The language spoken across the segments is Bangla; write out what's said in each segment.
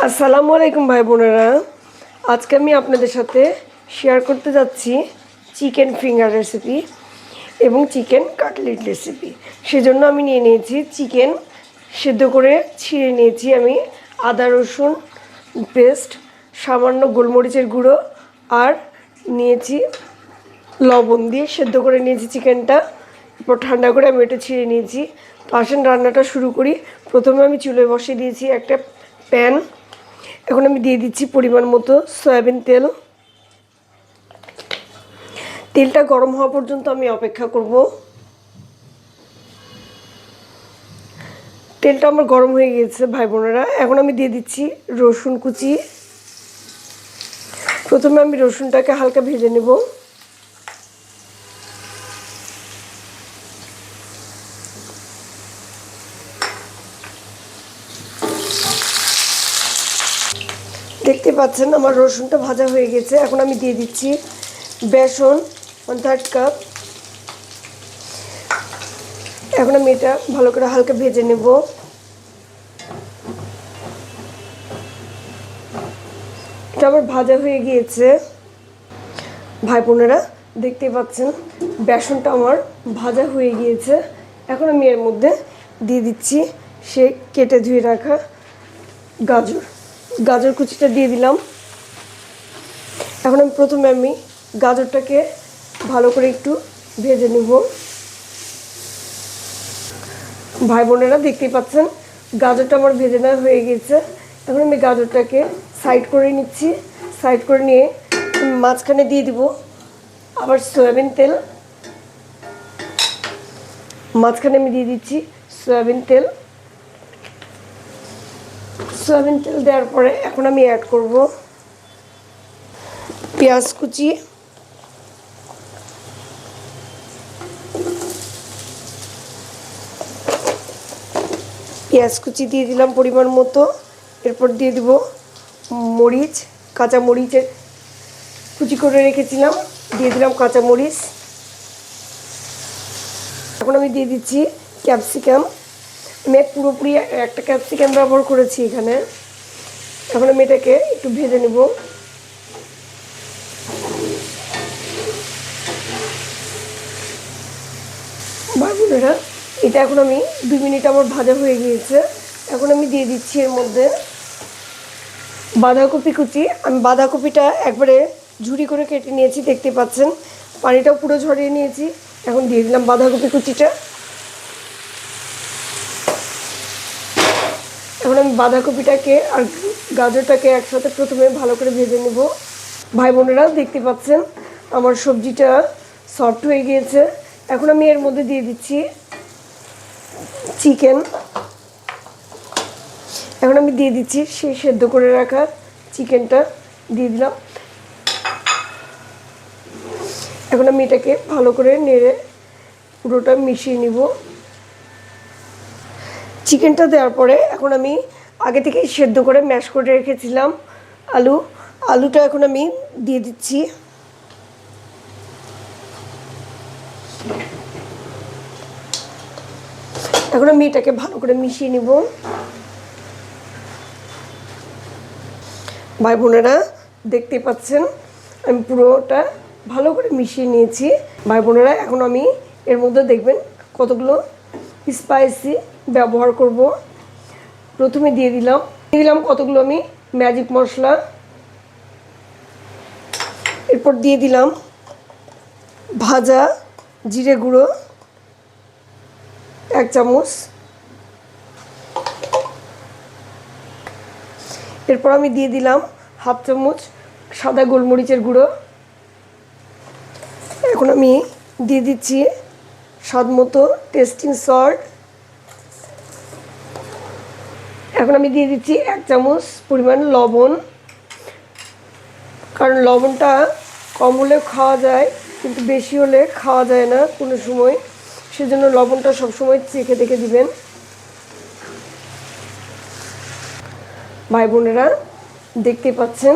আসসালামু আলাইকুম ভাই বোনেরা। আজকে আমি আপনাদের সাথে শেয়ার করতে যাচ্ছি চিকেন ফিঙ্গার রেসিপি এবং চিকেন কাটলেট রেসিপি। সেজন্য আমি নিয়ে নিয়েছি চিকেন সেদ্ধ করে ছিঁড়ে নিয়েছি আমি, আদা রসুন পেস্ট, সামান্য গোলমরিচের গুঁড়ো আর নিয়েছি লবণ দিয়ে সেদ্ধ করে নিয়েছি চিকেনটা। এরপর ঠান্ডা করে আমি এটা ছিঁড়ে নিয়েছি। তো আসেন রান্নাটা শুরু করি। প্রথমে আমি চুলোয় বসিয়ে দিয়েছি একটা প্যান। এখন আমি দিয়ে দিচ্ছি পরিমাণ মতো সয়াবিন তেল। তেলটা গরম হওয়া পর্যন্ত আমি অপেক্ষা করব। তেলটা আমার গরম হয়ে গিয়েছে ভাই বোনেরা। এখন আমি দিয়ে দিচ্ছি রসুন কুচি। প্রথমে আমি রসুনটাকে হালকা ভেজে নেব। দেখতে পাচ্ছেন আমার রসুনটা ভাজা হয়ে গেছে। এখন আমি দিয়ে দিচ্ছি বেসন 1/3 কাপ। এখন আমি এটা ভালো করে হালকা ভেজে নেব। এটা আমার ভাজা হয়ে গিয়েছে ভাই বোনেরা, দেখতে পাচ্ছেন বেসনটা আমার ভাজা হয়ে গিয়েছে। এখন আমি এর মধ্যে দিয়ে দিচ্ছি সে কেটে ধুয়ে রাখা গাজর কুচিটা দিয়ে দিলাম। এখন প্রথমে আমি গাজরটাকে ভালো করে একটু ভেজে নেব। ভাই বোনেরা দেখতেই পাচ্ছেন গাজরটা আমার ভেজে নেওয়া হয়ে গেছে। এখন আমি গাজরটাকে সাইড করে নিচ্ছি। সাইড করে নিয়ে মাঝখানে দিয়ে দিব আবার সয়াবিন তেল। মাঝখানে আমি দিয়ে দিচ্ছি সয়াবিন তেল। সয়াবিন তেল দেওয়ার পরে এখন আমি অ্যাড করব পেঁয়াজ কুচি, দিয়ে দিলাম পরিমাণ মতো। এরপর দিয়ে দিব মরিচ, কাঁচা মরিচের কুচি করে রেখেছিলাম, দিয়ে দিলাম কাঁচা মরিচ। এখন আমি দিয়ে দিচ্ছি ক্যাপসিকাম। আমি পুরোপুরি একটা ক্যাপসিকাম ব্যবহার করেছি এখানে। এখন আমি এটাকে একটু ভেজে নেব। ভাই বোনেরা এটা এখন আমি 2 মিনিট আমার ভাজা হয়ে গিয়েছে। এখন আমি দিয়ে দিচ্ছি এর মধ্যে বাঁধাকপি কুচি। আমি বাঁধাকপিটা একবারে ঝুরি করে কেটে নিয়েছি, দেখতে পাচ্ছেন পানিটাও পুরো ঝরিয়ে নিয়েছি। এখন দিয়ে দিলাম বাঁধাকপি কুচিটা। এখন আমি বাঁধাকপিটাকে আর গাজরটাকে একসাথে প্রথমে ভালো করে ভেজে নেব। ভাই বোনেরা দেখতে পাচ্ছেন আমার সবজিটা সফট হয়ে গিয়েছে। এখন আমি এর মধ্যে দিয়ে দিচ্ছি চিকেন। এখন আমি দিয়ে দিচ্ছি সেই সেদ্ধ করে রাখা চিকেনটা দিয়ে দিলাম। এখন আমি এটাকে ভালো করে নেড়ে পুরোটা মিশিয়ে নিব। চিকেনটা দেওয়ার পরে এখন আমি আগে থেকেই সেদ্ধ করে ম্যাশ করে রেখেছিলাম আলুটা এখন আমি দিয়ে দিচ্ছি। এখন আমি এটাকে ভালো করে মিশিয়ে নিব। ভাই বোনেরা দেখতে পাচ্ছেন আমি পুরোটা ভালো করে মিশিয়ে নিয়েছি। ভাই বোনেরা এখন আমি এর মধ্যে দেখবেন কতগুলো স্পাইসি ব্যবহার করব। প্রথমে দিয়ে দিলাম কতগুলো আমি ম্যাজিক মশলা। এরপর দিয়ে দিলাম ভাজা জিরে গুঁড়ো 1 চামচ। এরপর আমি দিয়ে দিলাম 1/2 চামচ সাদা গোলমরিচের গুঁড়ো। এখন আমি দিয়ে দিচ্ছি স্বাদ মতো টেস্টিং সল্ট। এখন আমি দিয়ে দিচ্ছি 1 চামচ পরিমাণ লবণ, কারণ লবণটা কম হলে খাওয়া যায় কিন্তু বেশি হলে খাওয়া যায় না কোনো সময়, সেজন্য লবণটা সবসময় চেখে দেখে দিবেন। ভাই বোনেরা দেখতে পাচ্ছেন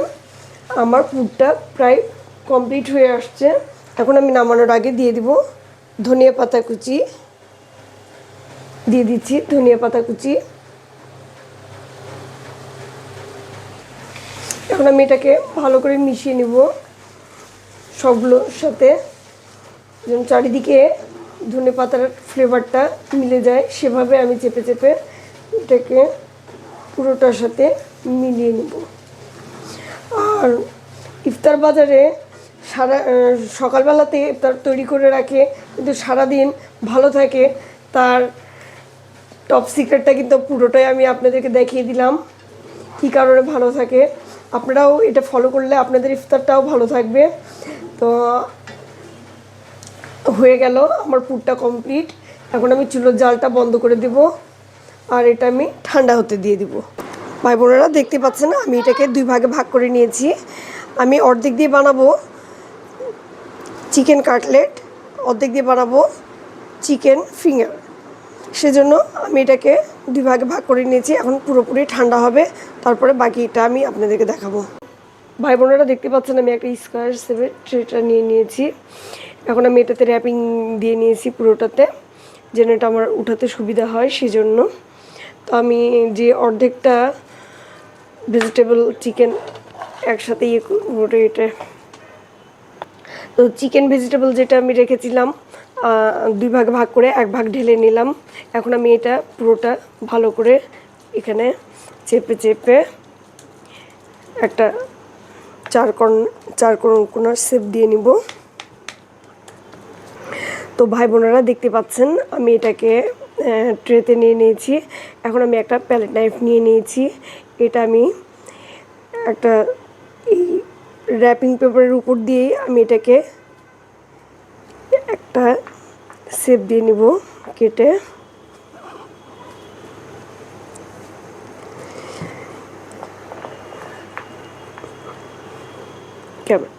আমার পুরটা প্রায় কমপ্লিট হয়ে আসছে। এখন আমি নামানোর আগে দিয়ে দিব ধনিয়া পাতা কুচি। দিয়ে দিচ্ছি ধনিয়া পাতা কুচি। এখন আমি এটাকে ভালো করে মিশিয়ে নিব সবগুলোর সাথে, যেন চারিদিকে ধনেপাতার ফ্লেভারটা মিলে যায়, সেভাবে আমি চেপে চেপে এটাকে পুরোটার সাথে মিলিয়ে নেব। আর ইফতার বাজারে সকালবেলাতে ইফতার তৈরি করে রাখে, কিন্তু সারাদিন ভালো থাকে, তার টপ সিক্রেটটা কিন্তু পুরোটাই আমি আপনাদেরকে দেখিয়ে দিলাম কী কারণে ভালো থাকে। আপনারাও এটা ফলো করলে আপনাদের ইফতারটাও ভালো থাকবে। তো হয়ে গেল আমার পুরটা কমপ্লিট। এখন আমি চুলোর জালটা বন্ধ করে দেব, আর এটা আমি ঠান্ডা হতে দিয়ে দিব। ভাই বোনেরা দেখতে পাচ্ছেন আমি এটাকে 2 ভাগে ভাগ করে নিয়েছি। আমি অর্ধেক দিয়ে বানাবো চিকেন কাটলেট, অর্ধেক দিয়ে বানাবো চিকেন ফিঙ্গার। সেজন্য আমি এটাকে 2 ভাগে ভাগ করে নিয়েছি। এখন পুরোপুরি ঠান্ডা হবে, তারপরে বাকিটা আমি আপনাদেরকে দেখাবো। ভাই বোনেরা দেখতে পাচ্ছেন আমি একটা স্কোয়ার শেপের ট্রেটা নিয়ে নিয়েছি। এখন আমি এটাতে র্যাপিং দিয়ে নিয়েছি পুরোটাতে, যেন এটা আমার উঠাতে সুবিধা হয় সেজন্য। তো আমি যে অর্ধেকটা ভেজিটেবল চিকেন একসাথে পুরোটা এটা, তো চিকেন ভেজিটেবল যেটা আমি রেখেছিলাম 2 ভাগে ভাগ করে 1 ভাগ ঢেলে নিলাম। এখন আমি এটা পুরোটা ভালো করে এখানে চেপে চেপে একটা চার কোণার শেপ দিয়ে নিব। তো ভাই বোনেরা দেখতে পাচ্ছেন আমি এটাকে ট্রেতে নিয়ে নিয়েছি। এখন আমি একটা প্যালেট নাইফ নিয়ে নিয়েছি। এটা আমি একটা এই র্যাপিং পেপারের উপর দিয়েই আমি এটাকে একটা শেপ দিয়ে নিব কেটে। কেমন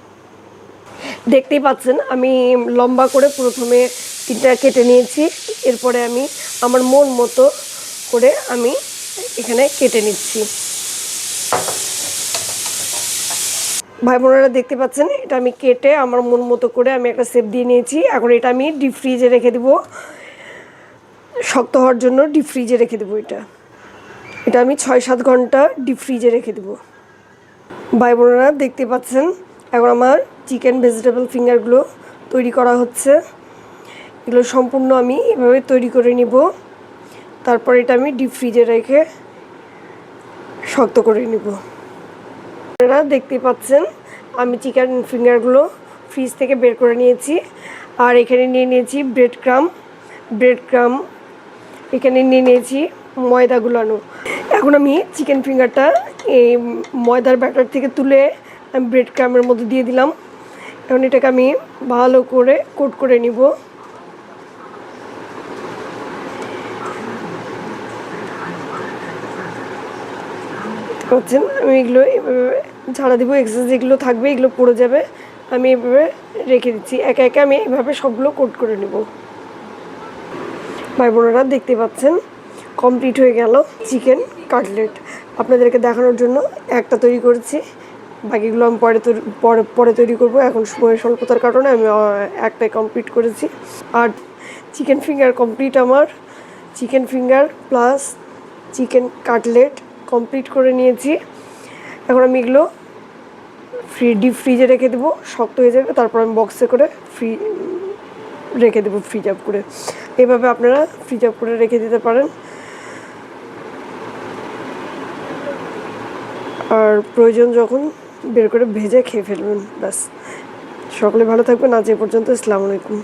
দেখতেই পাচ্ছেন আমি লম্বা করে প্রথমে 3টা কেটে নিয়েছি, এরপরে আমি আমার মন মতো করে আমি এখানে কেটে নিচ্ছি। ভাই বোনেরা দেখতে পাচ্ছেন এটা আমি কেটে আমার মন মতো করে আমি একটা শেপ দিয়ে নিয়েছি। এখন এটা আমি ডিপ ফ্রিজে রেখে দেবো, শক্ত হওয়ার জন্য ডিপ ফ্রিজে রেখে দেবো। এটা আমি 6-7 ঘন্টা ডিপ ফ্রিজে রেখে দেবো। ভাই বোনেরা দেখতে পাচ্ছেন এখন আমার চিকেন ভেজিটেবল ফিঙ্গারগুলো তৈরি করা হচ্ছে। এগুলো সম্পূর্ণ আমি এভাবে তৈরি করে নিব, তারপর এটা আমি ডিপ ফ্রিজে রেখে শক্ত করে নিব। আপনারা দেখতে পাচ্ছেন আমি চিকেন ফিঙ্গারগুলো ফ্রিজ থেকে বের করে নিয়েছি। আর এখানে নিয়ে নিয়েছি ব্রেড ক্রাম, এখানে নিয়ে নিয়েছি ময়দা গুলানো। এখন আমি চিকেন ফিঙ্গারটা এই ময়দার ব্যাটার থেকে তুলে আমি ব্রেড ক্রামের মধ্যে দিয়ে দিলাম। এখন এটাকে আমি ভালো করে কোট করে নিব। হচ্ছেন আমি এগুলো এভাবে ঝাড়া দিব, এক্সেস যেগুলো থাকবে এগুলো পড়ে যাবে, আমি এভাবে রেখে দিচ্ছি। একে একে আমি এভাবে সবগুলো কোট করে নেব। ভাই বোনেরা দেখতে পাচ্ছেন কমপ্লিট হয়ে গেল চিকেন কাটলেট। আপনাদেরকে দেখানোর জন্য একটা তৈরি করেছি, বাকিগুলো আমি পরে তৈরি করব। এখন সময়ের স্বল্পতার কারণে আমি একটাই কমপ্লিট করেছি। আর চিকেন ফিঙ্গার কমপ্লিট, আমার chicken finger plus chicken cutlet complete করে নিয়েছি। এখন আমি এগুলো ডিপ ফ্রিজে রেখে দেবো, শক্ত হয়ে যাবে, তারপর আমি বক্সে করে রেখে দেবো ফ্রিজ আপ করে। এভাবে আপনারা ফ্রিজ আপ করে রেখে দিতে পারেন। আর প্রয়োজন যখন বের করে ভেজে খেয়ে ফেলবেন, ব্যাস। সকলে ভালো থাকবেন। আজ এ পর্যন্ত। আসসালামু আলাইকুম।